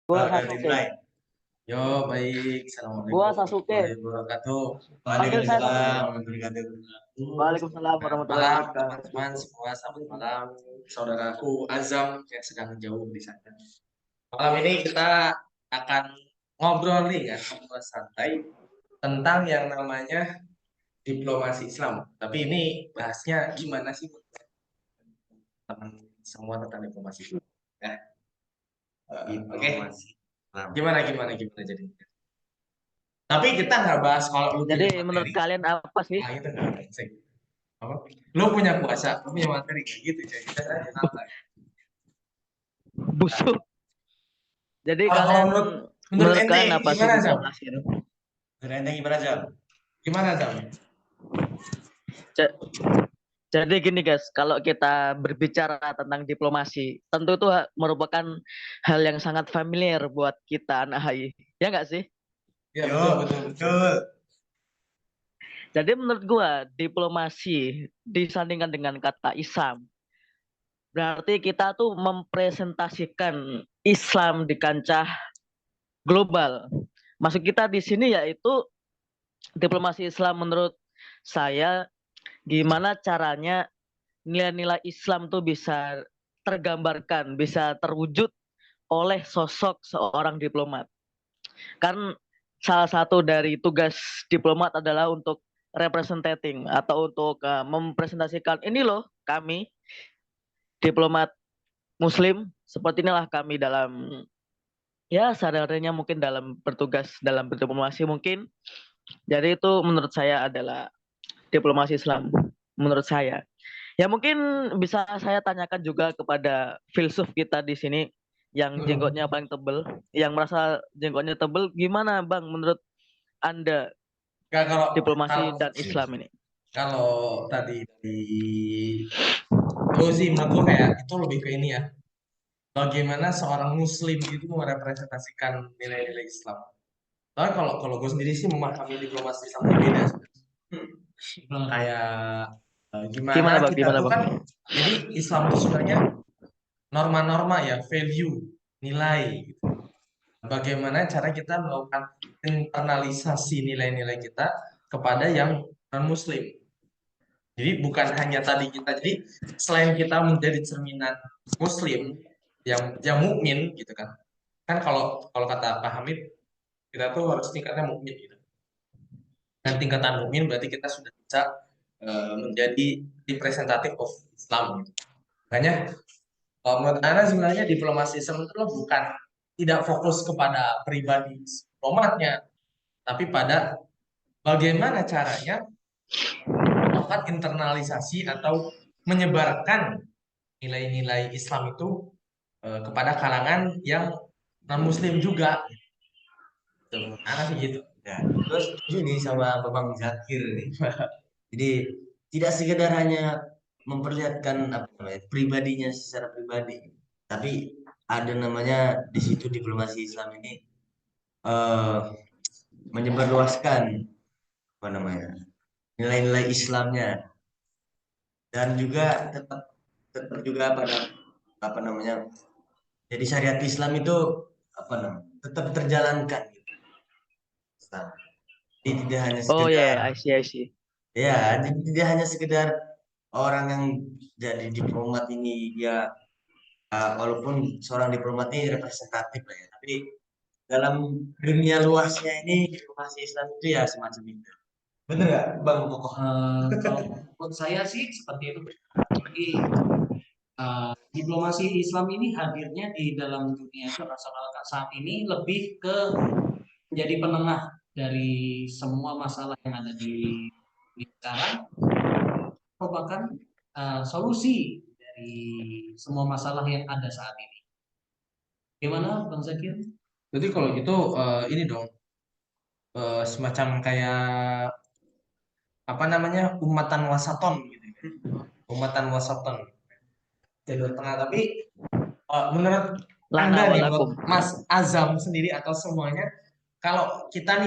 Gua Dari Sasuke. mulai. Yo, baik. Gua Assalamualaikum Sasuke. warahmatullahi wabarakatuh. Panggil saya Sasuke. Waalaikumsalam Selamat warahmatullahi malam, wabarakatuh. teman-teman semua. Selamat malam, saudaraku Azam yang sedang jauh di sana. Malam ini kita akan ngobrol nih ya, ngobrol santai tentang yang namanya diplomasi Islam. Tapi ini bahasnya gimana sih teman semua tentang diplomasi Islam? Ya, oke. Gimana jadi. Tapi kita nggak bahas kalau lu Jadi punya menurut materi. kalian apa sih? Nah, itu nggak brengsek. Apa? Lu punya kuasa, lu punya materi kayak gitu, jadi kita aja santai. Busuk. Jadi Kalau kalian menurut ente kalian apa sih gimana, Zam? diplomasi itu? Menurut ente gimana, Jam? Gimana, Zam? Jadi gini guys, kalau kita berbicara tentang diplomasi, tentu itu merupakan hal yang sangat familiar buat kita anak HI. Ya nggak sih? Ya, Yo, betul. Jadi menurut gua diplomasi disandingkan dengan kata Islam, berarti kita tuh mempresentasikan Islam di kancah global. Maksud kita di sini yaitu diplomasi Islam menurut saya gimana caranya nilai-nilai Islam tuh bisa tergambarkan, bisa terwujud oleh sosok seorang diplomat. Kan salah satu dari tugas diplomat adalah untuk representing atau untuk mempresentasikan ini loh kami diplomat Muslim, seperti inilah kami dalam ya sehari-harinya mungkin dalam bertugas dalam berdiplomasi mungkin. Jadi itu menurut saya adalah diplomasi Islam menurut saya. Ya mungkin bisa saya tanyakan juga kepada filsuf kita di sini yang jenggotnya paling tebel, yang merasa jenggotnya tebel, gimana Bang menurut Anda Nggak, diplomasi dan Islam ini? Kalau tadi di lu sih menurut lu kayak itu lebih ke ini ya. Bagaimana seorang Muslim itu merepresentasikan nilai-nilai Islam. Tapi kalau gue sendiri sih memahami diplomasi Islam berbeda. Kayak gimana Bang? kita tuh kan, jadi Islam itu sebenarnya norma-norma ya, value, nilai. Gitu. Bagaimana cara kita melakukan internalisasi nilai-nilai kita kepada yang non-Muslim. Jadi bukan hanya tadi kita, jadi selain kita menjadi cerminan Muslim yang mukmin gitu kan. Kan kalau kata Pak Hamid, kita tuh harus tingkatnya mukmin gitu. Dan tingkatan mukmin berarti kita sudah bisa menjadi representative of Islam gitu. Makanya menurut Anda sebenarnya diplomasi Islam itu bukan tidak fokus kepada pribadi diplomatnya, tapi pada bagaimana caranya melakukan internalisasi atau menyebarkan nilai-nilai Islam itu kepada kalangan yang non-Muslim juga. Karena sih gitu. Ya, terus setuju nih sama Babang Zakir nih. Jadi tidak sekedar hanya memperlihatkan apa namanya pribadinya secara pribadi, tapi ada namanya di situ diplomasi Islam ini menyebarluaskan apa namanya nilai-nilai Islamnya dan juga tetap juga pada apa namanya jadi syariat Islam itu apa namanya tetap terjalankan gitu. Nah, jadi tidak hanya sekedar I see. ya tidak hanya sekedar orang yang jadi diplomat ini dia walaupun seorang diplomat ini representatif lah ya, tapi dalam dunia luasnya ini diplomasi Islam itu ya semacam itu. Bener nggak, Bang Kokoh? Kalau menurut saya sih seperti itu. Jadi diplomasi Islam ini hadirnya di dalam dunia internasional saat ini lebih ke menjadi penengah dari semua masalah yang ada di sekarang, merupakan solusi dari semua masalah yang ada saat ini. Gimana Bang Zakir? Jadi kalau gitu ini dong semacam kayak apa namanya umatan wasaton gitu. Umatan wasaton. Jalur tengah, tapi menurut Anda nih, menurut Mas Azam sendiri atau semuanya, kalau kita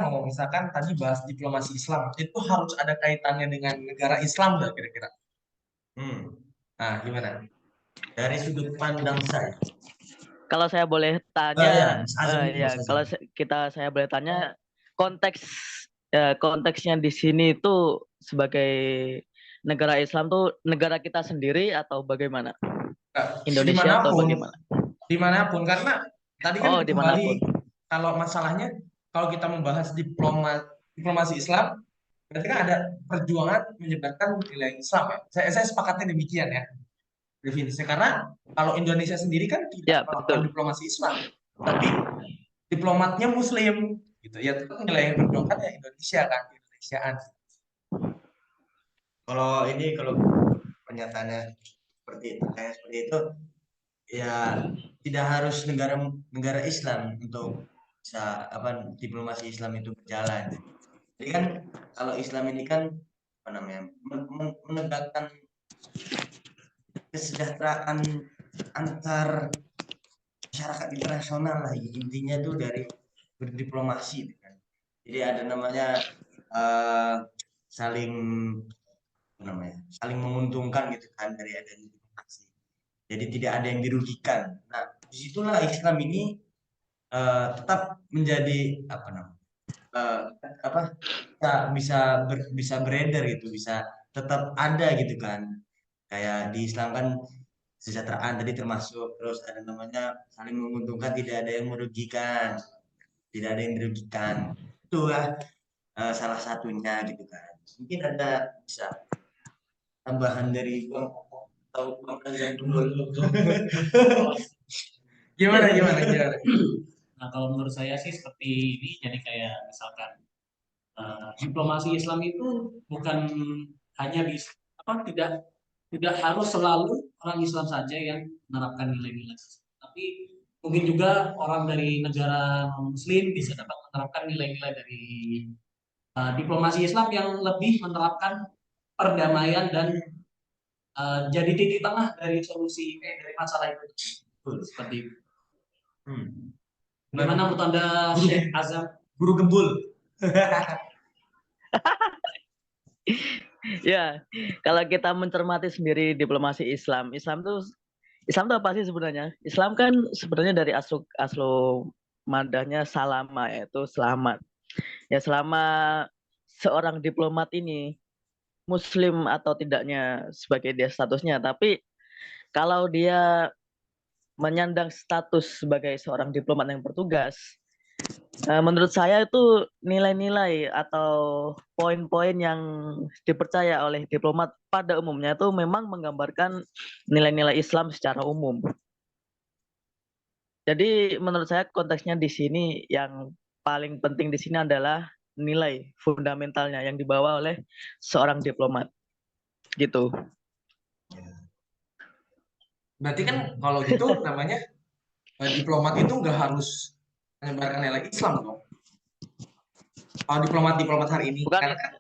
mau misalkan tadi bahas diplomasi Islam, itu harus ada kaitannya dengan negara Islam nggak kira-kira? Nah, gimana? Dari sudut pandang saya, kalau saya boleh Ya, tanya, Mas Azam dulu, ya Mas Azam. kalau saya boleh tanya konteks konteksnya di sini itu sebagai negara Islam tuh negara kita sendiri atau bagaimana? Nah, Indonesia atau bagaimana? dimanapun, karena tadi kan Oh, kembali dimanapun. kalau masalahnya kalau kita membahas diplomasi Islam, berarti kan ada perjuangan menyebarkan nilai Islam ya. Saya sepakatnya demikian ya definisinya. Karena kalau Indonesia sendiri kan Ya, tidak melakukan betul. diplomasi Islam, tapi diplomatnya Muslim gitu ya. Tetap nilai yang diperjuangkan ya Indonesia kan, Indonesiaan. Kalau pernyataannya seperti itu, ya tidak harus negara Islam untuk bisa diplomasi Islam itu berjalan. Jadi kan kalau Islam ini kan menegakkan kesejahteraan antar masyarakat internasional lah, intinya tuh dari berdiplomasi gitu kan. Jadi ada namanya eh, saling saling menguntungkan gitu kan dari adanya diplomasi. Jadi tidak ada yang dirugikan. Nah, disitulah Islam ini tetap menjadi eh, apa bisa beredar gitu, bisa tetap ada gitu kan. Kayak di Islam kan kesejahteraan tadi termasuk, terus ada namanya saling menguntungkan, tidak ada yang merugikan, tidak ada yang dirugikan. Itulah salah satunya gitu kan. Mungkin ada bisa tambahan dari Bang atau Bang Azam dulu. Gimana? Nah, kalau menurut saya sih seperti ini, jadi kayak misalkan diplomasi Islam itu bukan hanya bisa tidak harus selalu orang Islam saja yang menerapkan nilai-nilai, tapi mungkin juga orang dari negara non Muslim bisa dapat menerapkan nilai-nilai dari diplomasi Islam yang lebih menerapkan perdamaian dan jadi titik tengah dari dari masalah itu. Seperti itu. Bagaimana menurut Anda, Syekh Azam? Guru gembul. Ya, kalau kita mencermati sendiri diplomasi Islam tuh apa sih sebenarnya? Islam kan sebenarnya dari aslo madanya salama, yaitu selamat. Ya, selama seorang diplomat ini Muslim atau tidaknya sebagai dia statusnya, tapi kalau dia menyandang status sebagai seorang diplomat yang bertugas, menurut saya itu nilai-nilai atau poin-poin yang dipercaya oleh diplomat pada umumnya itu memang menggambarkan nilai-nilai Islam secara umum. Jadi menurut saya konteksnya di sini yang paling penting di sini adalah nilai fundamentalnya yang dibawa oleh seorang diplomat. Gitu. Berarti kan kalau gitu namanya diplomat itu nggak harus menyebarkan nilai Islam dong. Kalau diplomat hari ini Bukan, kan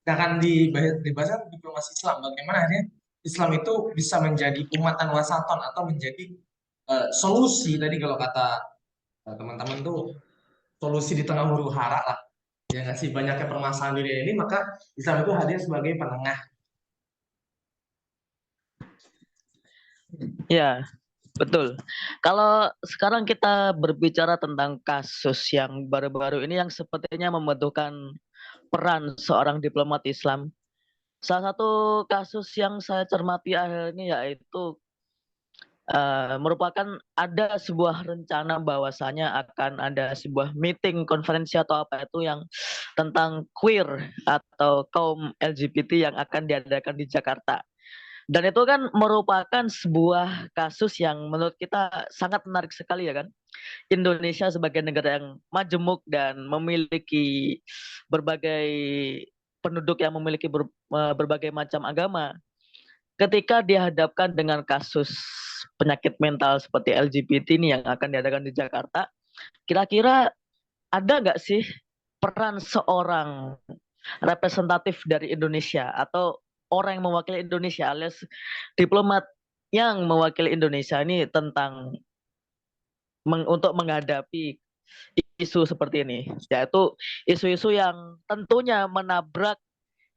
akan dibahas kan diplomasi Islam. Bagaimana akhirnya Islam itu bisa menjadi umatan wasaton atau menjadi solusi tadi kalau kata teman-teman tuh solusi di tengah huru hara lah. Ya nggak sih, banyaknya permasalahan dunia ini, maka Islam itu hadir sebagai penengah. ya, betul. Kalau sekarang kita berbicara tentang kasus yang baru-baru ini yang sepertinya membutuhkan peran seorang diplomat Islam. Salah satu kasus yang saya cermati akhir ini yaitu merupakan ada sebuah rencana bahwasanya akan ada sebuah meeting konferensi atau apa itu yang tentang queer atau kaum LGBT yang akan diadakan di Jakarta. Dan itu kan merupakan sebuah kasus yang menurut kita sangat menarik sekali ya kan. Indonesia sebagai negara yang majemuk dan memiliki berbagai penduduk yang memiliki berbagai macam agama. Ketika dihadapkan dengan kasus penyakit mental seperti LGBT ini yang akan diadakan di Jakarta, kira-kira ada nggak sih peran seorang representatif dari Indonesia atau orang yang mewakili Indonesia alias diplomat yang mewakili Indonesia ini tentang untuk menghadapi isu seperti ini, yaitu isu-isu yang tentunya menabrak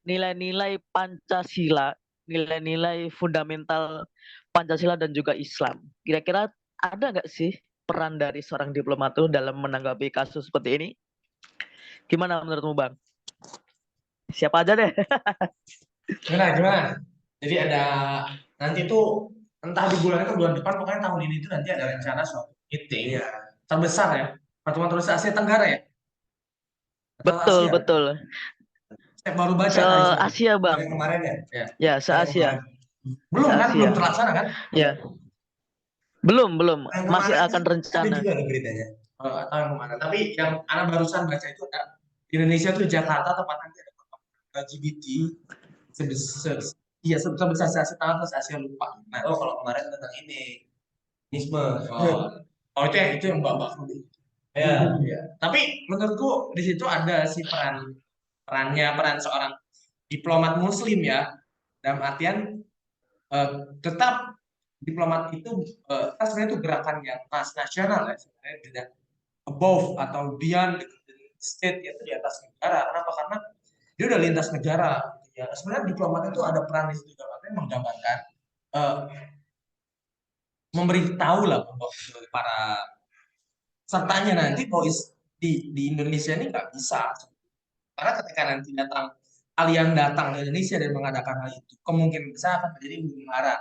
nilai-nilai Pancasila, nilai-nilai fundamental Pancasila dan juga Islam. Kira-kira ada nggak sih peran dari seorang diplomat tuh dalam menanggapi kasus seperti ini? Gimana menurutmu, Bang? Siapa aja deh. Gimana? Jadi ada nanti tuh entah di bulan atau bulan depan, pokoknya tahun ini tuh nanti ada rencana suatu meeting Iya. terbesar ya, pertemuan terbesar Asia Tenggara ya, atau Betul, Asia. betul. Saya baru baca tadi sore. Se-Asia, Bang. Yang kemarin ya? Ya. Ya, Yang se-Asia. kemarin. Belum kan? Se-Asia. Belum terlaksana kan? Ya, belum. Yang Masih kemarin akan ada rencana. juga ada beritanya. Atau yang kemana? Tapi yang anak barusan baca itu ada di Indonesia tuh Jakarta tempat nanti ada LGBT sebesar iya sebesar Asia Tenggara terus Asia lupa. Nah, Oh, kalau kemarin tentang ini. Nisme. oh itu yang Mbak Rudi. Ya. Iya. Tapi menurutku di situ ada sih peran seorang diplomat muslim ya. Dalam artian tetap diplomat itu kan sebenarnya itu gerakan yang nasional ya sebenarnya tidak above atau beyond the state yaitu di atas negara. Kenapa? Karena dia udah lintas negara. Ya sebenarnya diplomat itu ada peran di situ dalam artian menggambarkan eh, memberitahu lah bahwa para sertanya nanti bahwa di Indonesia ini nggak bisa. Karena ketika nanti kalian datang ke Indonesia dan mengadakan hal itu, kemungkinan besar akan terjadi huru hara,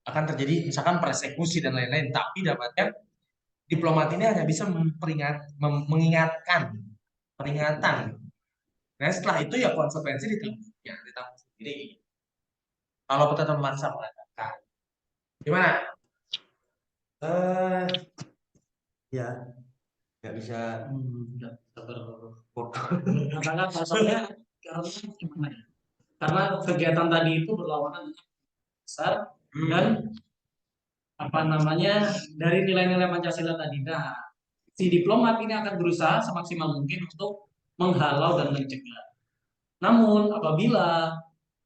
akan terjadi misalkan persekusi dan lain-lain. Tapi dapatnya diplomat ini hanya bisa mengingatkan peringatan. Nah setelah itu ya konsekuensi ditanggung sendiri. Kalau kita memaksa mengatakan, gimana? Ya, nggak bisa. Nggak bisa karena pasalnya karena gimana ya? Karena kegiatan tadi itu berlawanan dengan besar dan apa namanya dari nilai-nilai Pancasila tadi. Nah, si diplomat ini akan berusaha semaksimal mungkin untuk menghalau dan mencegah. Namun apabila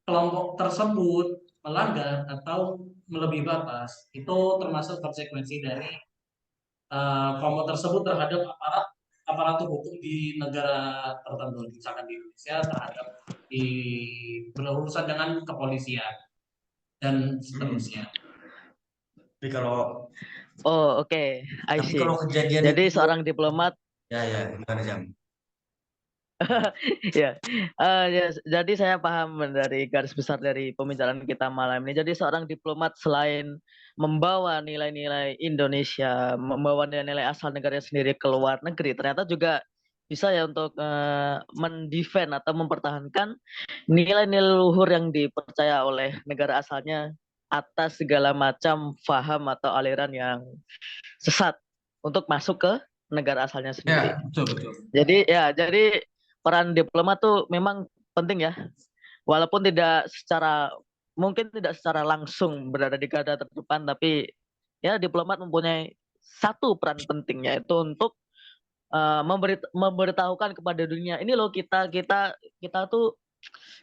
kelompok tersebut melanggar atau melebihi batas, itu termasuk konsekuensi dari kelompok tersebut terhadap aparatur hukum di negara tertentu, misalkan di Indonesia terhadap di berurusan dengan kepolisian dan seterusnya. Tapi kalau Oh, oke. I tapi see. kalau kejadian Jadi itu seorang diplomat ya gimana Jam? ya, ya, jadi saya paham dari garis besar dari pembicaraan kita malam ini. Jadi seorang diplomat selain membawa nilai-nilai Indonesia, membawa nilai-nilai asal negaranya sendiri ke luar negeri, ternyata juga bisa ya untuk mendefend atau mempertahankan nilai-nilai luhur yang dipercaya oleh negara asalnya atas segala macam paham atau aliran yang sesat untuk masuk ke negara asalnya sendiri. Ya, betul. Jadi peran diplomat tuh memang penting ya. Walaupun mungkin tidak secara langsung berada di garda terdepan, tapi ya diplomat mempunyai satu peran penting, yaitu untuk memberitahukan kepada dunia, ini loh kita tuh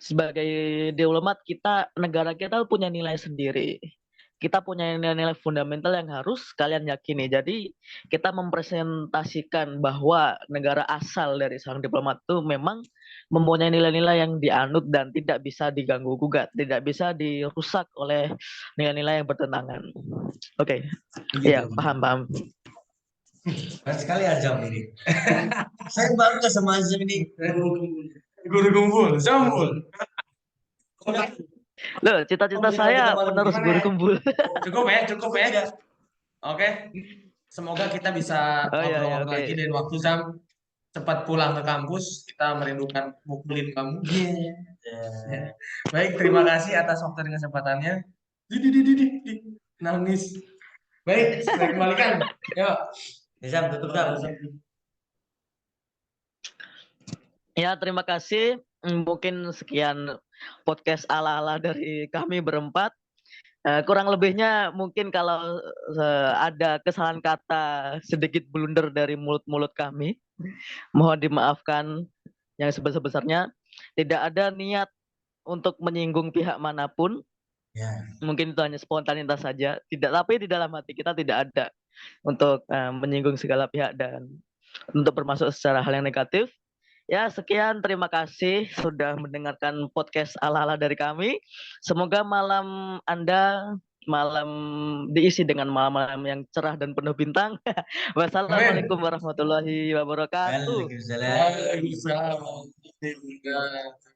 sebagai diplomat, negara kita punya nilai sendiri. Kita punya nilai-nilai fundamental yang harus kalian yakini. Jadi kita mempresentasikan bahwa negara asal dari seorang diplomat itu memang mempunyai nilai-nilai yang dianut dan tidak bisa diganggu gugat, tidak bisa dirusak oleh nilai-nilai yang bertentangan. Oke. Ya, paham. Keren sekali Azam ini. Saya bangga sama Azam ini. Guru kumpul, Zambul. Loh, cita-cita saya penerus guru kumpul. Cukup ya. Oke. Semoga kita bisa ngobrol lagi dan waktu Zam cepat pulang ke kampus. Kita merindukan mukulin kamu. Baik, terima kasih atas waktu dan kesempatannya. Nangis. Baik, saya kembalikan. Yuk. Zam, tutup Zam. Ya, terima kasih. Mungkin sekian podcast ala-ala dari kami berempat. Kurang lebihnya mungkin kalau ada kesalahan kata sedikit blunder dari mulut-mulut kami, mohon dimaafkan yang sebesar-besarnya. Tidak ada niat untuk menyinggung pihak manapun. Ya. Mungkin itu hanya spontanitas saja. Tapi di dalam hati kita tidak ada untuk menyinggung segala pihak dan untuk bermasuk secara hal yang negatif. Ya, sekian, terima kasih sudah mendengarkan podcast ala-ala dari kami. Semoga malam Anda malam diisi dengan malam-malam yang cerah dan penuh bintang. Wassalamualaikum warahmatullahi wabarakatuh. Waalaikumsalam. Waalaikumsalam.